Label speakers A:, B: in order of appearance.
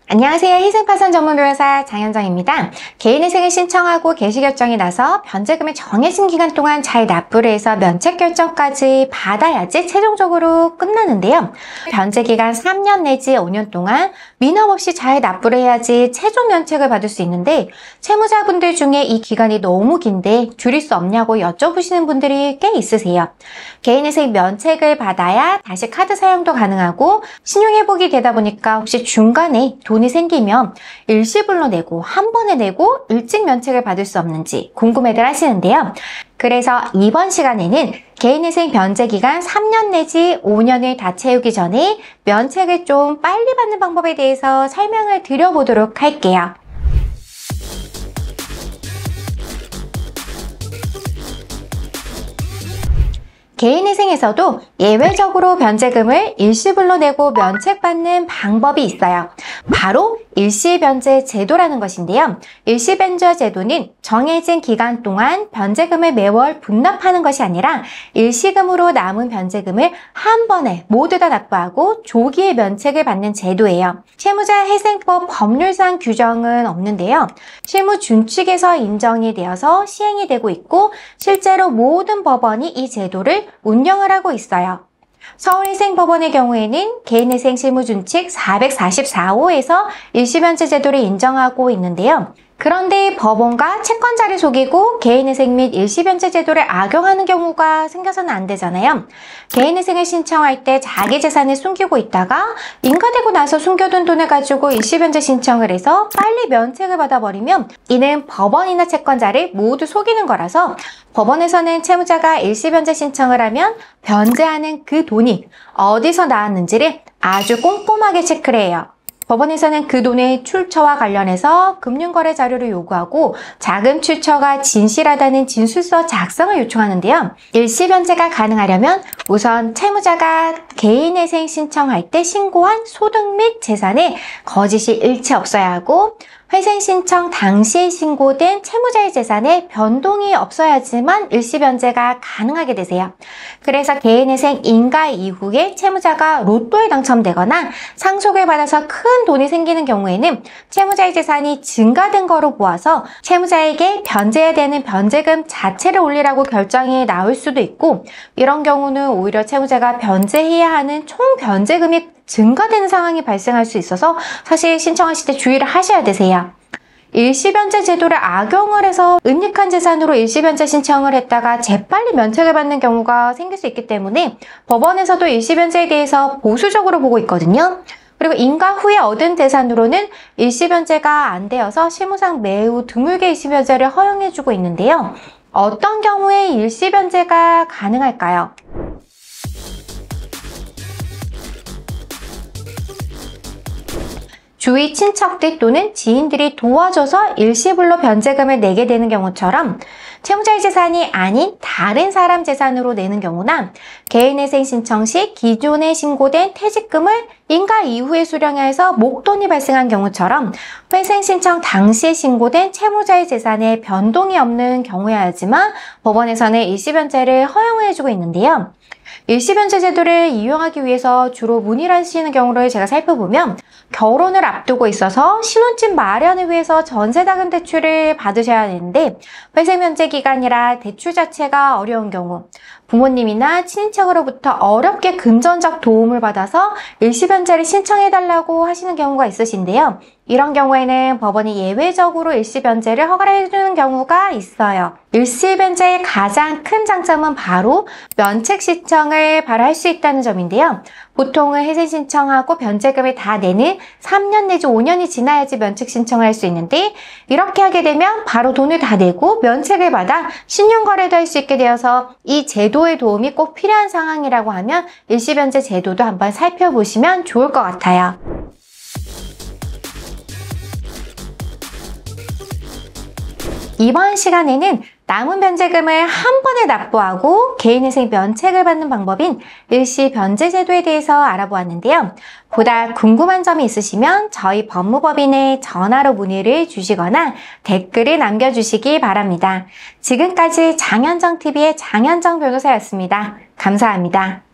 A: 안녕하세요. 희생파산 전문 변호사 장현정입니다. 개인회생을 신청하고 개시 결정이 나서 변제금을 정해진 기간 동안 잘 납부를 해서 면책 결정까지 받아야지 최종적으로 끝나는데요. 변제기간 3년 내지 5년 동안 미납 없이 잘 납부를 해야지 최종 면책을 받을 수 있는데 채무자분들 중에 이 기간이 너무 긴데 줄일 수 없냐고 여쭤보시는 분들이 꽤 있으세요. 개인회생 면책을 받아야 다시 카드 사용도 가능하고 신용회복이 되다 보니까 혹시 중간에 돈이 생기면 일시불로 내고 한 번에 내고 일찍 면책을 받을 수 없는지 궁금해들 하시는데요. 그래서 이번 시간에는 개인회생 변제기간 3년 내지 5년을 다 채우기 전에 면책을 좀 빨리 받는 방법에 대해서 설명을 드려보도록 할게요. 개인회생에서도 예외적으로 변제금을 일시불로 내고 면책받는 방법이 있어요. 바로 일시변제 제도라는 것인데요. 일시변제 제도는 정해진 기간 동안 변제금을 매월 분납하는 것이 아니라 일시금으로 남은 변제금을 한 번에 모두 다 납부하고 조기에 면책을 받는 제도예요. 채무자회생법 법률상 규정은 없는데요. 실무준칙에서 인정이 되어서 시행이 되고 있고 실제로 모든 법원이 이 제도를 운영을 하고 있어요. 서울희생법원의 경우에는 개인회생 실무준칙 444호에서 일시변제 제도를 인정하고 있는데요. 그런데 법원과 채권자를 속이고 개인회생 및 일시변제 제도를 악용하는 경우가 생겨서는 안 되잖아요. 개인회생을 신청할 때 자기 재산을 숨기고 있다가 인가되고 나서 숨겨둔 돈을 가지고 일시변제 신청을 해서 빨리 면책을 받아버리면 이는 법원이나 채권자를 모두 속이는 거라서 법원에서는 채무자가 일시변제 신청을 하면 변제하는 그 돈이 어디서 나왔는지를 아주 꼼꼼하게 체크를 해요. 법원에서는 그 돈의 출처와 관련해서 금융거래 자료를 요구하고 자금 출처가 진실하다는 진술서 작성을 요청하는데요. 일시변제가 가능하려면 우선 채무자가 개인회생 신청할 때 신고한 소득 및 재산에 거짓이 일체 없어야 하고 회생 신청 당시에 신고된 채무자의 재산에 변동이 없어야지만 일시변제가 가능하게 되세요. 그래서 개인회생 인가 이후에 채무자가 로또에 당첨되거나 상속을 받아서 큰 돈이 생기는 경우에는 채무자의 재산이 증가된 거로 보아서 채무자에게 변제해야 되는 변제금 자체를 올리라고 결정이 나올 수도 있고 이런 경우는 오히려 채무자가 변제해야 하는 총 변제금이 증가되는 상황이 발생할 수 있어서 사실 신청하실 때 주의를 하셔야 되세요. 일시변제 제도를 악용을 해서 은닉한 재산으로 일시변제 신청을 했다가 재빨리 면책을 받는 경우가 생길 수 있기 때문에 법원에서도 일시변제에 대해서 보수적으로 보고 있거든요. 그리고 인가 후에 얻은 재산으로는 일시변제가 안 되어서 실무상 매우 드물게 일시변제를 허용해주고 있는데요. 어떤 경우에 일시변제가 가능할까요? 주위 친척들 또는 지인들이 도와줘서 일시불로 변제금을 내게 되는 경우처럼 채무자의 재산이 아닌 다른 사람 재산으로 내는 경우나 개인회생 신청 시 기존에 신고된 퇴직금을 인가 이후에 수령해서 목돈이 발생한 경우처럼 회생 신청 당시에 신고된 채무자의 재산에 변동이 없는 경우여야지만 법원에서는 일시변제를 허용해주고 있는데요. 일시변제 제도를 이용하기 위해서 주로 문의를 하시는 경우를 제가 살펴보면 결혼을 앞두고 있어서 신혼집 마련을 위해서 전세자금 대출을 받으셔야 되는데 회생면제 기간이라 대출 자체가 어려운 경우 부모님이나 친인척으로부터 어렵게 금전적 도움을 받아서 일시변제를 신청해달라고 하시는 경우가 있으신데요. 이런 경우에는 법원이 예외적으로 일시변제를 허가해주는 경우가 있어요. 일시변제의 가장 큰 장점은 바로 면책 신청을 바로 할 수 있다는 점인데요. 보통은 회생 신청하고 변제금을 다 내는 3년 내지 5년이 지나야지 면책 신청을 할 수 있는데 이렇게 하게 되면 바로 돈을 다 내고 면책을 받아 신용거래도 할 수 있게 되어서 이 제도의 도움이 꼭 필요한 상황이라고 하면 일시변제 제도도 한번 살펴보시면 좋을 것 같아요. 이번 시간에는 남은 변제금을 한 번에 납부하고 개인회생 면책을 받는 방법인 일시변제 제도에 대해서 알아보았는데요. 보다 궁금한 점이 있으시면 저희 법무법인에 전화로 문의를 주시거나 댓글을 남겨주시기 바랍니다. 지금까지 장현정TV의 장현정 변호사였습니다. 감사합니다.